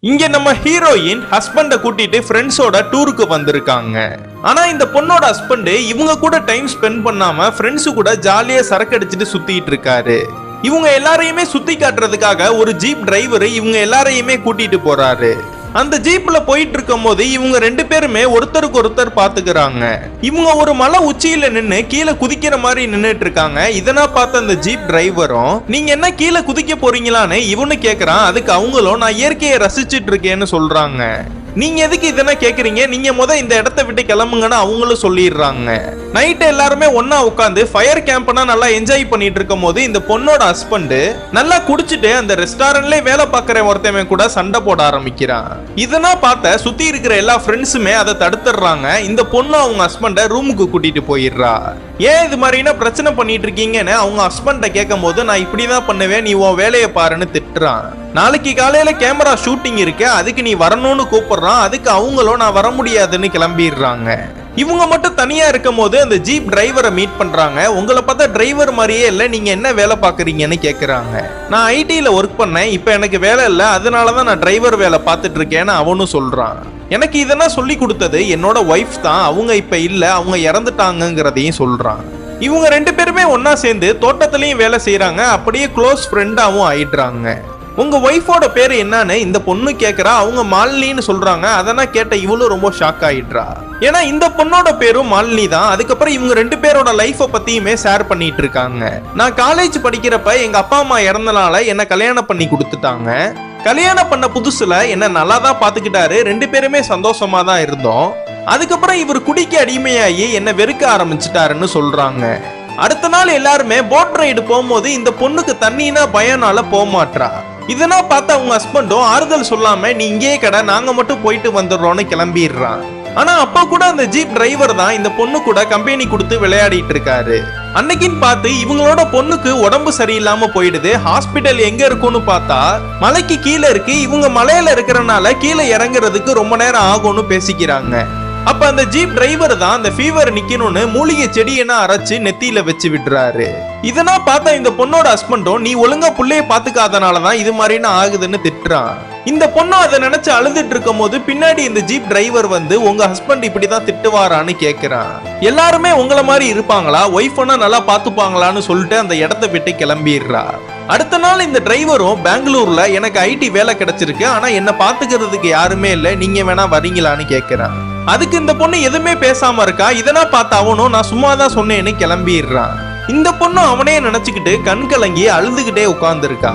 இங்க நம்ம ஹீரோயின் ஹஸ்பண்ட கூட்டிட்டு ஃப்ரெண்ட்ஸோட டூருக்கு வந்திருக்காங்க. ஆனா இந்த பொண்ணோட ஹஸ்பண்ட் இவங்க கூட டைம் ஸ்பெண்ட் பண்ணாம ஃப்ரெண்ட்ஸ் கூட ஜாலியா சரக்கு அடிச்சுட்டு சுத்திட்டு இருக்காரு. இவங்க எல்லாரையுமே சுத்தி காட்டுறதுக்காக ஒரு ஜீப் டிரைவர் இவங்க எல்லாரையுமே கூட்டிட்டு போறாரு. அந்த ஜீப்ல போயிட்டு இருக்கும் போது இவங்க ரெண்டு பேருமே ஒருத்தருக்கு ஒருத்தர் பாத்துக்கிறாங்க. இவங்க ஒரு மலை உச்சியில நின்னு கீழே குதிக்கிற மாதிரி நின்னுட்டு இருக்காங்க. இதனா பார்த்த அந்த ஜீப் டிரைவரும் நீங்க என்ன கீழே குதிக்க போறீங்களான்னு இவனு கேக்குறான். அதுக்கு அவங்களும் நான் இயற்கையை ரசிச்சிட்டு இருக்கேன்னு சொல்றாங்க. நீங்க எதுக்கு இதெல்லாம் கேக்குறீங்க, நீங்க இந்த இடத்த விட்டு கிளம்புங்கன்னு அவங்களும் சொல்லிடுறாங்க. நைட் எல்லாருமே ஒன்னா உட்காந்து ஃபயர் கேம்ப்னா நல்லா என்ஜாய் பண்ணிட்டு இருக்கும் போது இந்த பொண்ணோட ஹஸ்பண்ட் நல்லா குடிச்சிட்டு அந்த ரெஸ்டாரண்ட்ல வேலை பார்க்கிற ஒருத்தவன் கூட சண்டை போட ஆரம்பிக்கிறான். இதனா பார்த்த சுத்தி இருக்கிற எல்லா ஃப்ரெண்ட்ஸுமே அதை தடுத்துடுறாங்க. இந்த பொண்ணு அவங்க ஹஸ்பண்ட ரூமுக்கு கூட்டிட்டு போயிடுறா. ஏன் இது மாதிரினா பிரச்சனை பண்ணிட்டு இருக்கீங்கன்னு அவங்க ஹஸ்பண்ட கேட்கும் போது நான் இப்படிதான் பண்ணுவேன், நீ உன் வேலையை பாருன்னு திட்டுறான். நாளைக்கு காலையில கேமரா ஷூட்டிங் இருக்கு, அதுக்கு நீ வரணும்னு கூப்பிடுறான். அதுக்கு அவங்களும் நான் வர முடியாதுன்னு கிளம்பிடுறாங்க. இவங்க மட்டும் தனியா இருக்கும் போது அந்த ஜீப் டிரைவரை மீட் பண்றாங்க. உங்களை பார்த்தா டிரைவர் மாதிரியே இல்ல, நீங்க என்ன வேலை பாக்குறீங்கன்னு கேக்குறாங்க. நான் ஐடில ஒர்க் பண்ணேன், இப்ப எனக்கு வேலை இல்ல, அதனாலதான் நான் டிரைவர் வேலை பார்த்துட்டு இருக்கேன்னு அவனும் சொல்றான். எனக்கு இதெல்லாம் சொல்லி கொடுத்தது என்னோட ஒய்ஃப் தான், அவங்க இப்ப இல்ல, அவங்க இறந்துட்டாங்கிறதையும் சொல்றான். இவங்க ரெண்டு பேருமே ஒன்னா சேர்ந்து தோட்டத்திலையும் வேலை செய்யறாங்க, அப்படியே க்ளோஸ் ஃப்ரெண்டாவும் ஆயிடுறாங்க. உங்க ஒய்ஃபோட பேரு என்னன்னு இந்த பொண்ணு கேக்குறா. அவங்க மாலினின்னு சொல்றாங்க. அதெல்லாம் கேட்ட இவளும் ரொம்ப ஷாக் ஆயிடுறா. ஏன்னா இந்த பொண்ணோட பேரும் மாலினி தான். அதுக்கப்புறம் இவங்க ரெண்டு பேரோட லைஃப பத்தியுமே ஷேர் பண்ணிட்டு இருக்காங்க. நான் காலேஜ் படிக்கிறப்ப எங்க அப்பா அம்மா இறந்தனால என்ன கல்யாணம் பண்ணி கொடுத்துட்டாங்க. கல்யாணம் பண்ண புதுசுல என்ன நல்லா தான் பாத்துக்கிட்டாரு, ரெண்டு பேருமே சந்தோஷமா தான் இருந்தோம். அதுக்கப்புறம் இவர் குடிக்க அடிமையாகி என்ன வெறுக்க ஆரம்பிச்சுட்டாருன்னு சொல்றாங்க. அடுத்த நாள் எல்லாருமே போட் ரைடு போகும்போது இந்த பொண்ணுக்கு தண்ணினா பயனால போக மாட்டா. இதனா பார்த்து அவங்க ஹஸ்பண்டும் ஆறுதல் சொல்லாம நீ இங்கேயே கடை, நாங்க மட்டும் போயிட்டு வந்துடுறோம்னு கிளம்பிடுறான். ஆனா அப்ப கூட அந்த ஜீப் டிரைவர் தான் இந்த பொண்ணு கூட கம்பெனி கொடுத்து விளையாடிட்டு இருக்காரு. அன்னைக்குன்னு பார்த்து இவங்களோட பொண்ணுக்கு உடம்பு சரியில்லாம போயிடுது. ஹாஸ்பிட்டல் எங்க இருக்குன்னு பார்த்தா மலைக்கு கீழே இருக்கு. இவங்க மலையில இருக்கிறனால கீழே இறங்குறதுக்கு ரொம்ப நேரம் ஆகும்னு பேசிக்கிறாங்க. அப்ப அந்த ஜீப் டிரைவர் தான் அந்த ஃபீவர் நிக்கணும்னு மூலிகை செடியெல்லாம் அரைச்சு நெத்தியில வச்சு விடுறாரு. இதனா பார்த்தா இந்த பொண்ணோட ஹஸ்பண்டும் நீ ஒழுங்கா புள்ளைய பாத்துக்காதனாலதான் இது மாதிரின்னு ஆகுதுன்னு திட்டுறான். இந்த பொண்ணும் அதை நினைச்சு அழுதுட்டு இருக்கும் போது பின்னாடி இந்த ஜீப் டிரைவர் வந்து உங்க ஹஸ்பண்ட் இப்படிதான் திட்டுவாரான்னு கேக்குறான். எல்லாருமே உங்கள மாதிரி இருப்பாங்களா, ஒய்ஃப்னா நல்லா பாத்துப்பாங்களான்னு சொல்லிட்டு அந்த இடத்தை விட்டு கிளம்பிடுறா. அடுத்த நாள் இந்த டிரைவரும் பெங்களூர்ல எனக்கு ஐடி வேலை கிடைச்சிருக்கு, ஆனா என்ன பாத்துக்கிறதுக்கு யாருமே இல்ல, நீங்க வேணா வரீங்களான்னு கேக்குறான். அதுக்கு இந்த பொண்ணு எதுவுமே பேசாம இருக்கா. இதனா பார்த்து அவனும் நான் சும்மாதான் சொன்னேன்னு கிளம்பிடுறான். இந்த பொண்ணு அவனே நினைச்சுக்கிட்டு கண் கலங்கி அழுதுகிட்டே உட்கார்ந்துருக்கா.